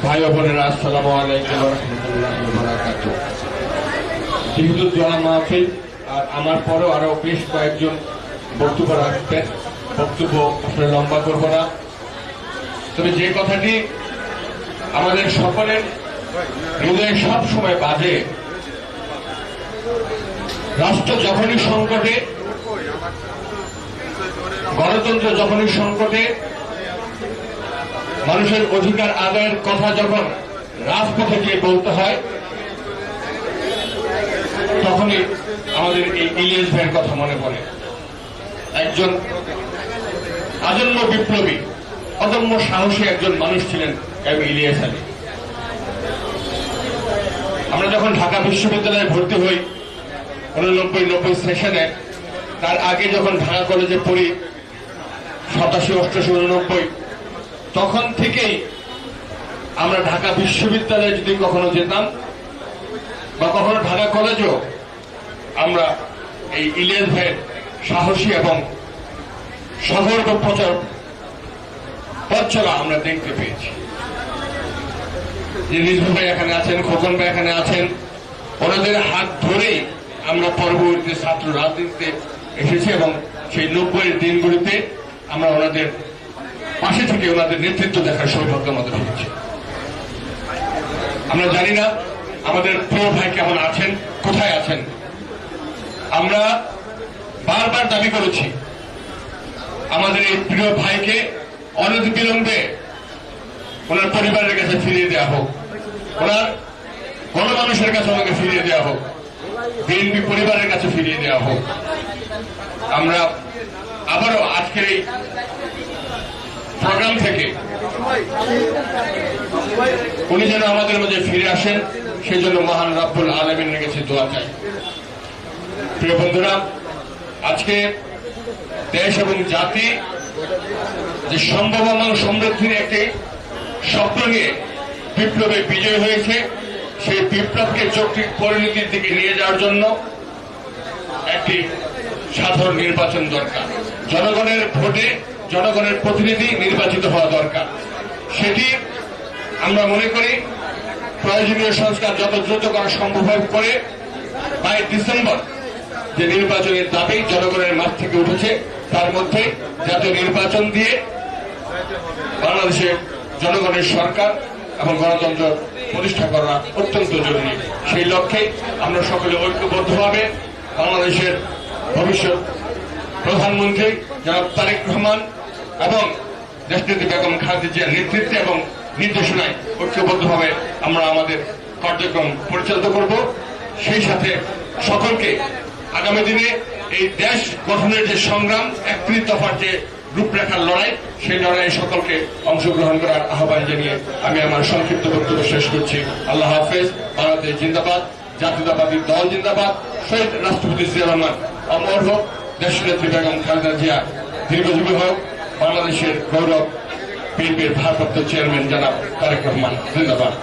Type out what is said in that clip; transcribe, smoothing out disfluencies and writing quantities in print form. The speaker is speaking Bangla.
ভাই ও বোনেরা, আসসালামু আলাইকুম ওয়া রাহমাতুল্লাহি ওয়া বারাকাতুহু। যেহেতু জোয়া মাহফিল আর আমার পরেও আরো বেশ কয়েকজন বক্তব্য রাখবেন, বক্তব্য আসলে লম্বা করব না। তবে যে কথাটি আমাদের সকলের হৃদয়ে সব সময় বাজে, রাষ্ট্র যখনই সংকটে, গণতন্ত্র যখনই সংকটে, মানুষের অধিকার আদায়ের কথা যখন রাজপথে গিয়ে বলতে হয়, তখনই আমাদের এই ইলিয়াস ভাইয়ের কথা মনে পড়ে। একজন আজন্ম বিপ্লবী, অদম্য সাহসী একজন মানুষ ছিলেন ইলিয়াস আলী। আমরা যখন ঢাকা বিশ্ববিদ্যালয়ে ভর্তি হই 89-90 সেশনে, তার আগে যখন ঢাকা কলেজে পড়ি 87-88-89, তখন থেকেই আমরা ঢাকা বিশ্ববিদ্যালয়ে যদি কখনো যেতাম বা কখনো ঢাকা কলেজেও, আমরা এই ইলিয়াস ভাইয়ের সাহসী এবং সগর্ব প্রচার পথ চলা আমরা দেখতে পেয়েছি। যে রিজভী ভাই এখানে আছেন, খোকন ভাই এখানে আছেন, ওনাদের হাত ধরেই আমরা পরবর্তীতে ছাত্র রাজনীতিতে এসেছি এবং সেই 90-এর দিনগুলিতে আমরা ওনাদের পাশে থেকে ওনাদের নেতৃত্ব দেখার সৌভাগ্য আমাদের হয়েছে। আমরা জানি না আমাদের প্রিয় ভাই কেমন আছেন, কোথায় আছেন। আমরা বারবার দাবি করেছি আমাদের এই প্রিয় ভাইকে অনতিবিলম্বে ওনার পরিবারের কাছে ফিরিয়ে দেওয়া হোক, ওনার গণমানুষের কাছে ওনাকে ফিরিয়ে দেওয়া হোক, বিএনপি পরিবারের কাছে ফিরিয়ে দেওয়া হোক। আমরা আবারও আজকের এই প্রোগ্রাম থেকে উনি যেন আমাদের মধ্যে ফিরে আসেন, সেই জন্য মহান রব্বুল আলামিনের কাছে দোয়া চাই। প্রিয় বন্ধুরা, আজকে দেশ এবং জাতি যে সম্ভাবনা সমৃদ্ধির একটি স্বপ্ন নিয়ে বিপ্লবে বিজয় হয়েছে, সেই বিপ্লবকে যৌক্তিক পরিণতির দিকে নিয়ে যাওয়ার জন্য একটি সাধারণ নির্বাচন দরকার। জনগণের ভোটে জনগণের প্রতিনিধি নির্বাচিত হওয়া দরকার। সেটি আমরা মনে করি প্রয়োজনীয় সংস্কার যত দ্রুত করা সম্ভব করে 22 ডিসেম্বর যে নির্বাচনের দাবি জনগণের মাঠ থেকে উঠেছে, তার মধ্যে জাতীয় নির্বাচন দিয়ে বাংলাদেশের জনগণের সরকার এবং গণতন্ত্র প্রতিষ্ঠা করা অত্যন্ত জরুরি। সেই লক্ষ্যে আমরা সকলে ঐক্যবদ্ধভাবে বাংলাদেশের ভবিষ্যৎ প্রধানমন্ত্রী জনাব তারেক রহমান এবং দেশনেত্রী বেগম খালেদা জিয়ার নেতৃত্বে এবং নির্দেশনায় ঐক্যবদ্ধভাবে আমরা আমাদের কার্যক্রম পরিচালিত করব। সেই সাথে সকলকে আগামী দিনে এই দেশ গঠনের যে সংগ্রাম, 31 দফার যে রূপরেখার লড়াই, সেই লড়াইয়ে সকলকে অংশগ্রহণ করার আহ্বান জানিয়ে আমি আমার সংক্ষিপ্ত বক্তব্য শেষ করছি। আল্লাহ হাফেজ। ভারতের জিন্দাবাদ, জাতীয়তাবাদী দল জিন্দাবাদ, শহীদ রাষ্ট্রপতি জিয়া রহমান অমর হোক, দেশনেত্রী বেগম খালেদা জিয়া দীর্ঘজীবী হোক, বাংলাদেশের গৌরব বিএনপির ভারপ্রাপ্ত চেয়ারম্যান জনাব তারেক রহমান জিন্দাবাদ।